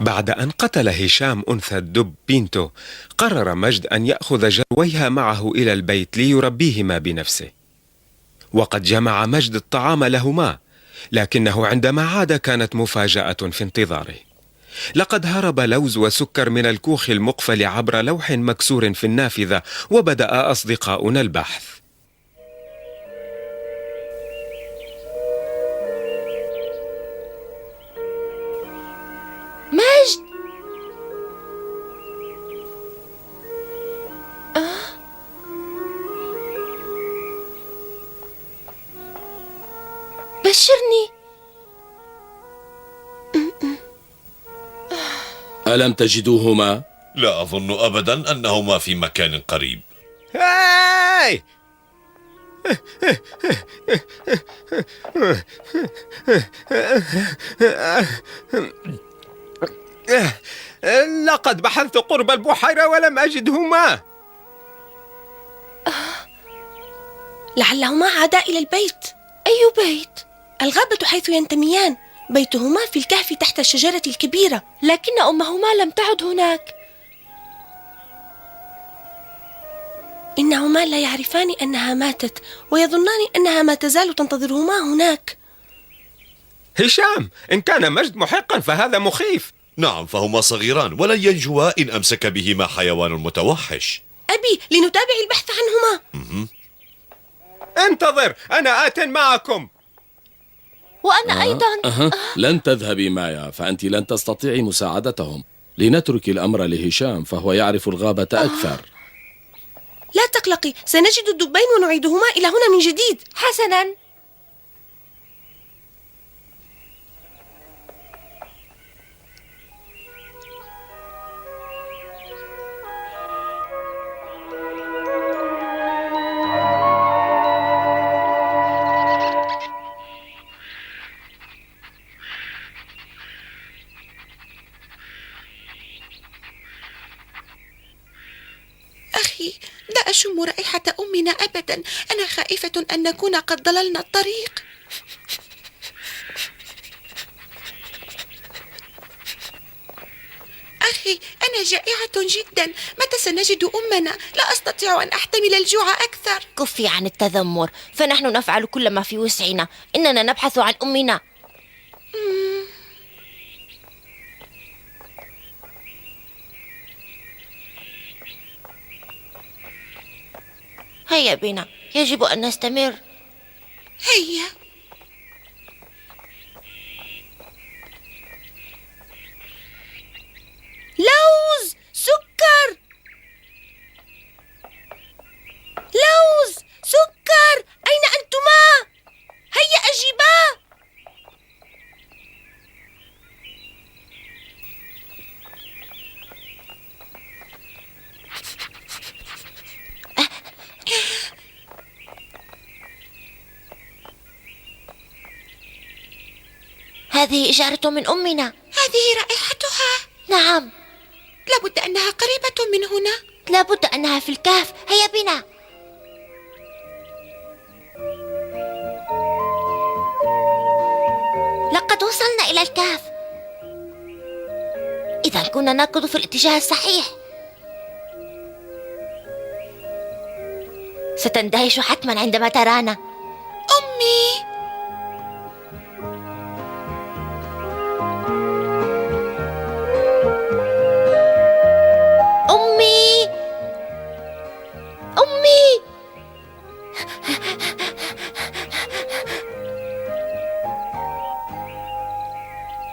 بعد أن قتل هشام أنثى الدب بينتو، قرر مجد أن يأخذ جرويها معه إلى البيت ليربيهما بنفسه. وقد جمع مجد الطعام لهما، لكنه عندما عاد كانت مفاجأة في انتظاره. لقد هرب لوز وسكر من الكوخ المقفل عبر لوح مكسور في النافذة، وبدأ أصدقاؤنا البحث. مجد. بشرني. ألم تجدوهما؟ لا أظن أبدا أنهما في مكان قريب. هاي! لقد بحثت قرب البحيرة ولم أجدهما. لعلهما عادا إلى البيت. أي بيت؟ الغابة حيث ينتميان. بيتهما في الكهف تحت الشجرة الكبيرة، لكن أمهما لم تعد هناك. إنهما لا يعرفان أنها ماتت، ويظنان أنها ما تزال تنتظرهما هناك. هشام، إن كان مجد محقا فهذا مخيف. نعم، فهما صغيران ولن ينجوا إن أمسك بهما حيوان متوحش. أبي، لنتابع البحث عنهما. انتظر، أنا آت معكم. وأنا أيضا. لن تذهبي مايا، فأنت لن تستطيعي مساعدتهم. لنترك الأمر لهشام، فهو يعرف الغابة أكثر. لا تقلقي، سنجد الدبين ونعيدهما إلى هنا من جديد. حسنا. أخي، لا أشم رائحة أمنا أبدا. أنا خائفة أن نكون قد ضللنا الطريق. أخي، أنا جائعة جدا. متى سنجد أمنا؟ لا أستطيع أن أحتمل الجوع أكثر. كفي عن التذمر، فنحن نفعل كل ما في وسعنا. إننا نبحث عن أمنا. هيا بنا، يجب أن نستمر. هيا. لوز، سكر. لوز، سكر، أين أنتما؟ هيا أجيبا. هذه إشارة من أمنا. هذه رائحتها. نعم، لابد أنها قريبة من هنا. لابد أنها في الكهف. هيا بنا. لقد وصلنا إلى الكهف. إذا كنا نركض في الاتجاه الصحيح. ستندهش حتما عندما ترانا. أمي. أمي، أمي.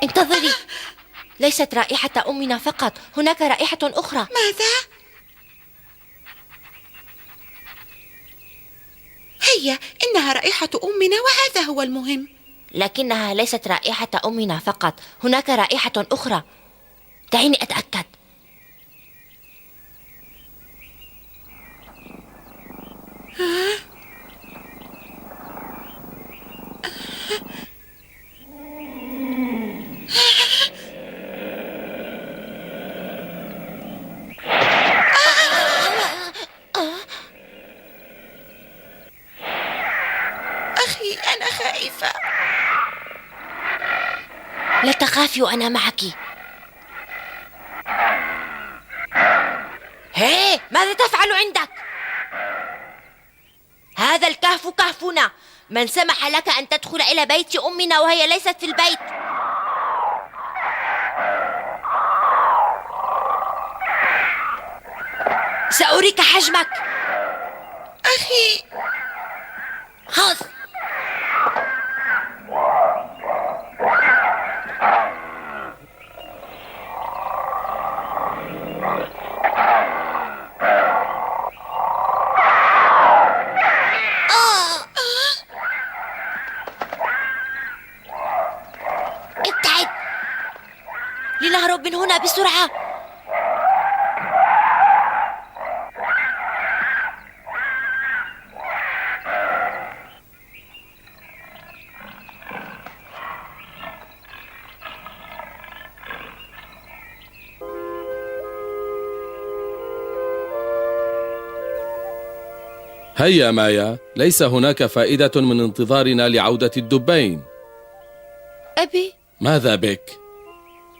انتظري، ليست رائحة أمنا فقط، هناك رائحة أخرى. ماذا؟ هيا، إنها رائحة أمنا وهذا هو المهم. لكنها ليست رائحة أمنا فقط، هناك رائحة أخرى. دعيني أتأكد. أخي، أنا خائفة. لا تخافي وأنا معك. ماذا تفعل عندك؟ هذا الكهف كهفنا. من سمح لك أن تدخل إلى بيت أمنا وهي ليست في البيت؟ سأريك حجمك. أخي، خذ. ابتعد لنهرب من هنا بسرعة. هيا مايا، ليس هناك فائدة من انتظارنا لعودة الدبين. أبي، ماذا بك؟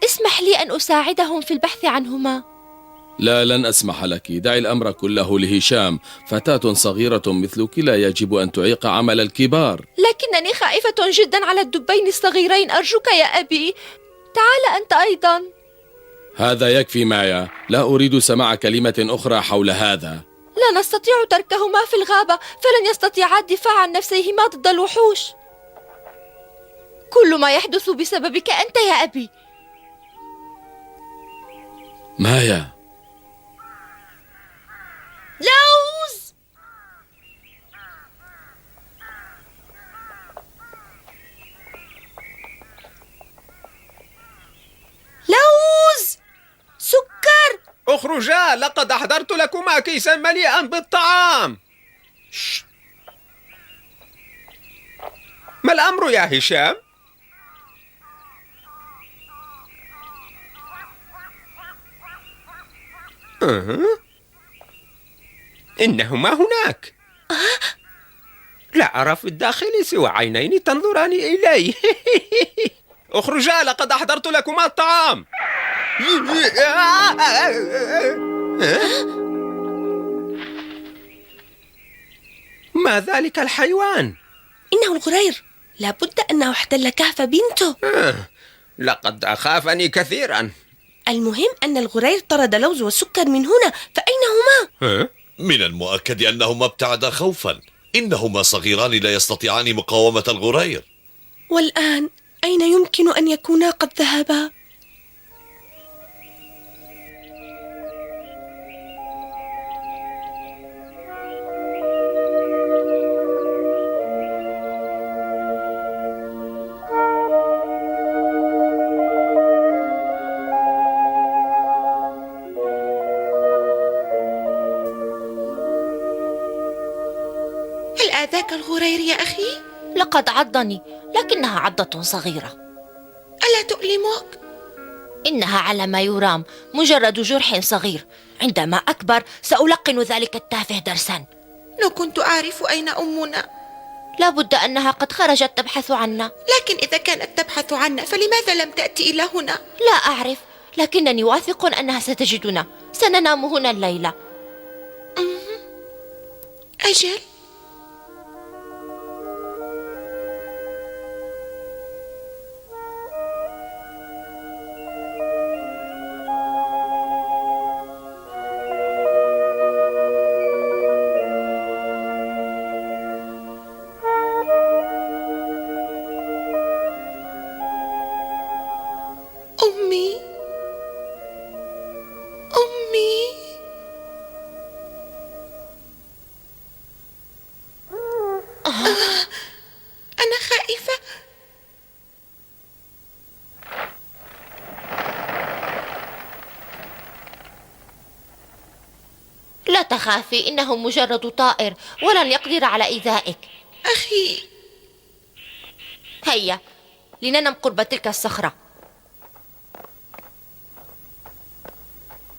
اسمح لي أن أساعدهم في البحث عنهما. لا، لن أسمح لك. دعي الأمر كله لهشام. فتاة صغيرة مثلك لا يجب أن تعيق عمل الكبار. لكنني خائفة جدا على الدبين الصغيرين، أرجوك يا أبي. تعال أنت أيضا. هذا يكفي مايا، لا أريد سماع كلمة أخرى حول هذا. لا نستطيع تركهما في الغابة، فلن يستطيعا الدفاع عن نفسيهما ضد الوحوش. كل ما يحدث بسببك أنت يا أبي. مايا، لوز! لوز! سكر! اخرجا، لقد أحضرت لكما كيسا مليئا بالطعام. ما الأمر يا هشام؟ إنهما هناك. لا أرى في الداخل سوى عينين تنظران إلي. اخرجا، لقد أحضرت لكما الطعام. ما ذلك الحيوان؟ إنه الغرير، لابد أنه احتل كهف بنته. لقد أخافني كثيرا. المهم أن الغرير طرد لوز والسكر من هنا، فأين هما؟ من المؤكد أنهما ابتعدا خوفا. إنهما صغيران لا يستطيعان مقاومة الغرير. والآن أين يمكن أن يكونا قد ذهبا؟ هل آذاك الغرير يا أخي؟ لقد عضني، لكنها عضة صغيرة. ألا تؤلمك؟ إنها على ما يرام مجرد جرح صغير. عندما أكبر سألقن ذلك التافه درسا. لو كنت أعرف أين أمنا. لابد أنها قد خرجت تبحث عنا. لكن إذا كانت تبحث عنا فلماذا لم تأتي إلى هنا؟ لا أعرف، لكنني واثق أنها ستجدنا. سننام هنا الليلة. أجل. أمي، أمي. أنا خائفة. لا تخافي، إنه مجرد طائر ولن يقدر على إيذائك. أخي، هيا لننم قرب تلك الصخرة.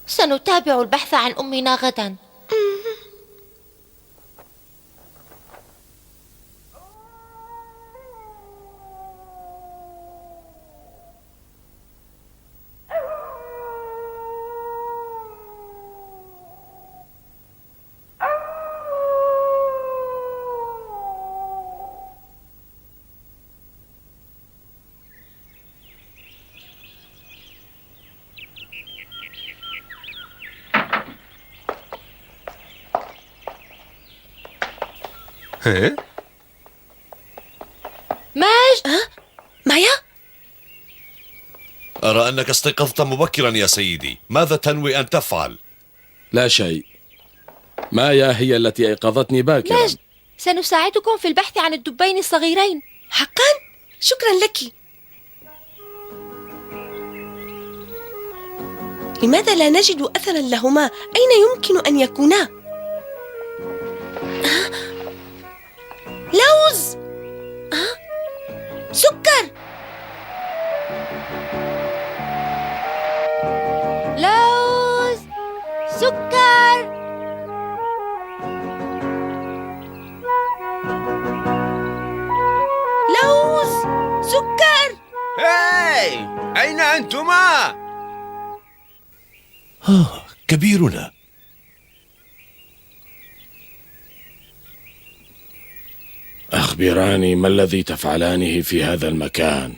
سنتابع البحث عن أمنا غدا. ها؟ مجد، مايا؟ أرى أنك استيقظت مبكرا يا سيدي. ماذا تنوي أن تفعل؟ لا شيء. مايا هي التي أيقظتني باكرا. مجد، سنساعدكم في البحث عن الدبين الصغيرين. حقا؟ شكرا لك. لماذا لا نجد أثرا لهما؟ أين يمكن أن يكونا؟ لوز! سكر! لوز، سكر. لوز! سكر! هاي! أين أنتما؟ كبيرنا. أخبراني ما الذي تفعلانه في هذا المكان؟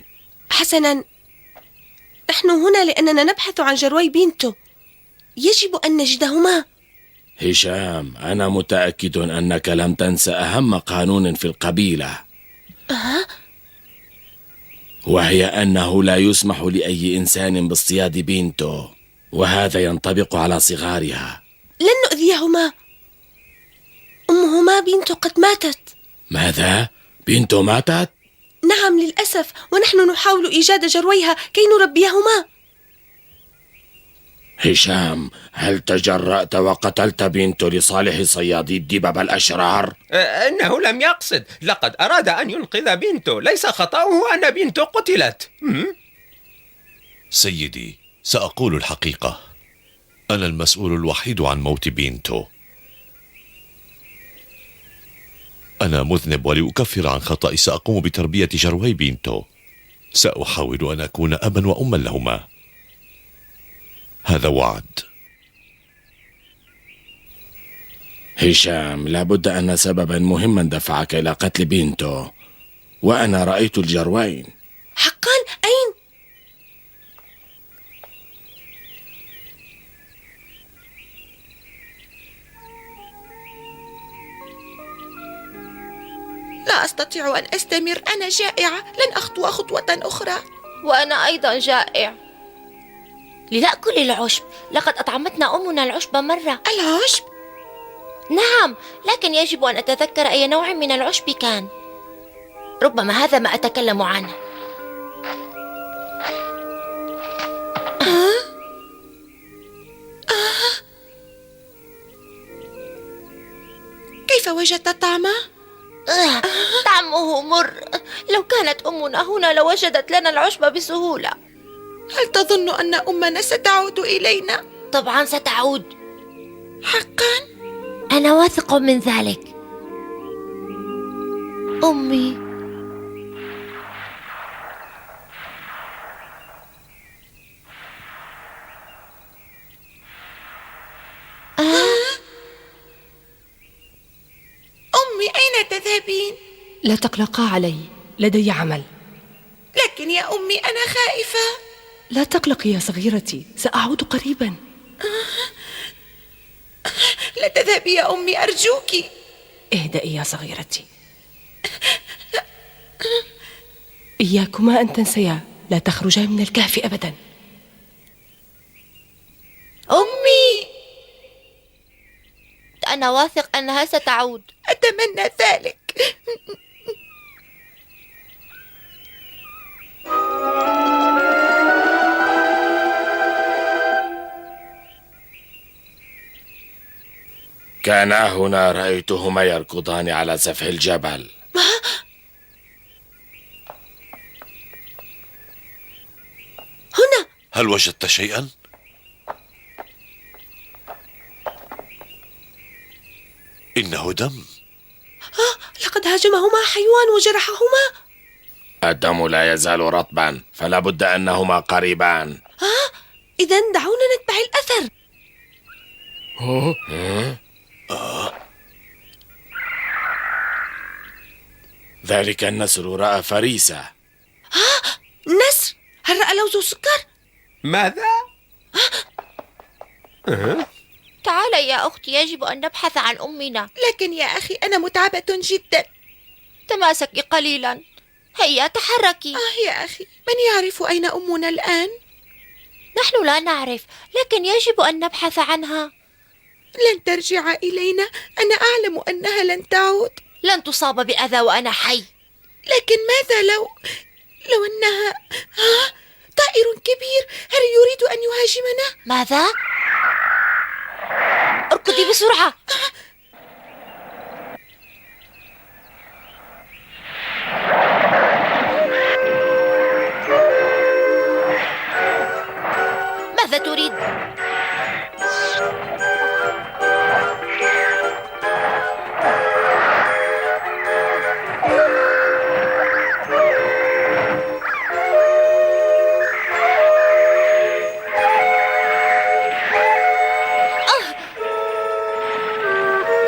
حسنا، نحن هنا لأننا نبحث عن جروي بنته. يجب أن نجدهما. هشام، أنا متأكد أنك لم تنس أهم قانون في القبيلة، وهي أنه لا يسمح لأي إنسان باصطياد بنته، وهذا ينطبق على صغارها. لن نؤذيهما. أمهما بنته قد ماتت. ماذا؟ بنته ماتت؟ نعم للأسف، ونحن نحاول إيجاد جرويها كي نربيهما. هشام، هل تجرأت وقتلت بنته لصالح صيادي الدببة الأشرار؟ إنه لم يقصد، لقد أراد أن ينقذ بنته، ليس خطأه أن بنته قتلت. سيدي، سأقول الحقيقة. أنا المسؤول الوحيد عن موت بنته. أنا مذنب، ولأكفر عن خطأي سأقوم بتربية جروي بنته. سأحاول أن أكون أبا وأما لهما. هذا وعد. هشام، لابد أن سببا مهما دفعك إلى قتل بنته، وأنا رأيت الجروين. حقا؟ أين؟ لا أستطيع أن أستمر، أنا جائعة، لن أخطو خطوة أخرى. وأنا أيضا جائع. لنأكل العشب، لقد أطعمتنا أمنا العشب مرة. العشب؟ نعم، لكن يجب أن أتذكر أي نوع من العشب كان. ربما هذا ما أتكلم عنه. كيف وجدت طعمه؟ طعمه مر. لو كانت أمنا هنا لوجدت لنا العشب بسهولة. هل تظن أن أمنا ستعود إلينا؟ طبعا ستعود. حقا؟ أنا واثق من ذلك. أمي. أمي، أين تذهبين؟ لا تقلقا علي، لدي عمل. لكن يا أمي أنا خائفة. لا تقلقي يا صغيرتي، سأعود قريبا. لا تذهبي يا أمي أرجوك. اهدئي يا صغيرتي. إياكما أن تنسيا، لا تخرجا من الكهف أبدا. أمي، أنا واثق أنها ستعود. أتمنى ذلك. كانا هنا، رأيتهما يركضان على سفح الجبل. هنا. هل وجدت شيئا؟ إنه دم. لقد هاجمهما حيوان وجرحهما. الدم لا يزال رطبا، فلا بد أنهما قريبان. إذن دعونا نتبع الأثر. ذلك النسر رأى فريسة. نسر، هل رأى لوز سكر؟ ماذا؟ تعال لا يا أختي، يجب أن نبحث عن أمنا. لكن يا أخي أنا متعبة جدا. تماسكي قليلا، هيا تحركي. يا أخي، من يعرف أين أمنا الآن؟ نحن لا نعرف، لكن يجب أن نبحث عنها. لن ترجع إلينا. أنا أعلم أنها لن تعود. لن تصاب بأذى وأنا حي. لكن ماذا لو أنها طائر كبير، هل يريد أن يهاجمنا؟ ماذا؟ اركضي بسرعة. ماذا تريد؟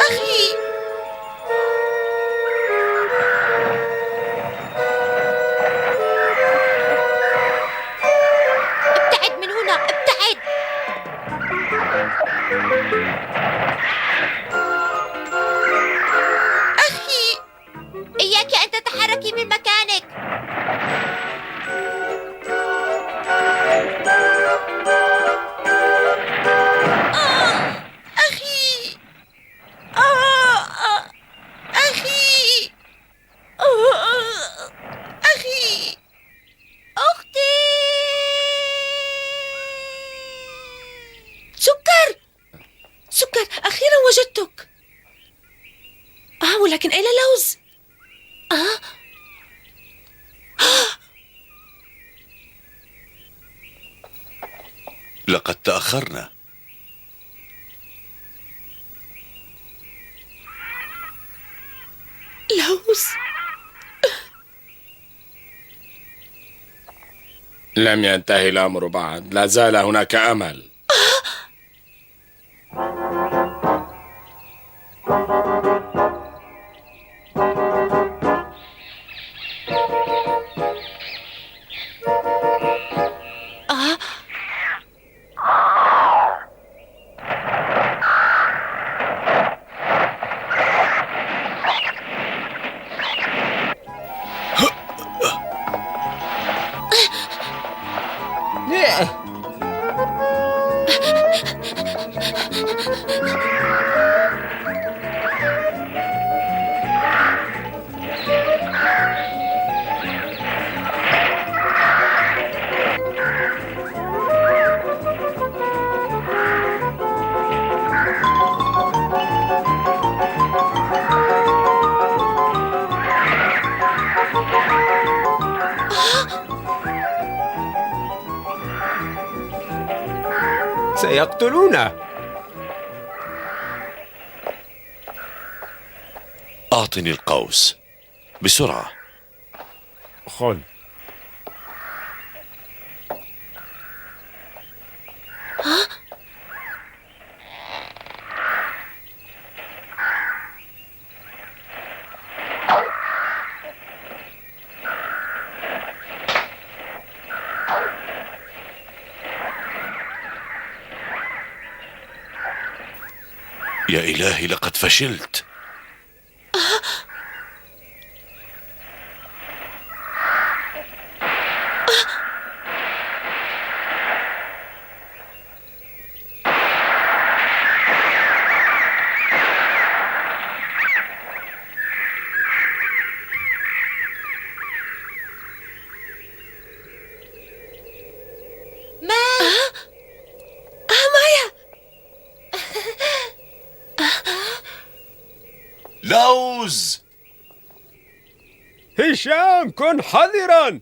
أخي، ابتعد من هنا، ابتعد. أخي، إياك أن تتحركي من مكانك. أخي، أخي، أخي. أختي. سكر، أخيرا وجدتك. ولكن أين لوز؟ لقد تأخرنا. لوز. لم ينتهي الأمر بعد، لا زال هناك أمل. سيقتلونه. أعطني القوس بسرعة. خذ. يا إلهي، لقد فشلت. لوز! هشام، كن حذرا.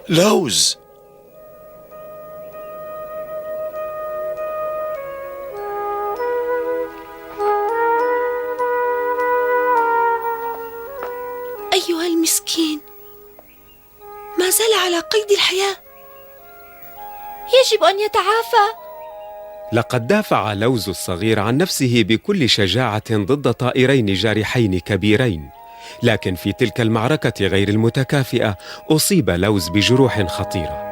لوز! قيد الحياة. يجب أن يتعافى. لقد دافع لوز الصغير عن نفسه بكل شجاعة ضد طائرين جارحين كبيرين، لكن في تلك المعركة غير المتكافئة أصيب لوز بجروح خطيرة.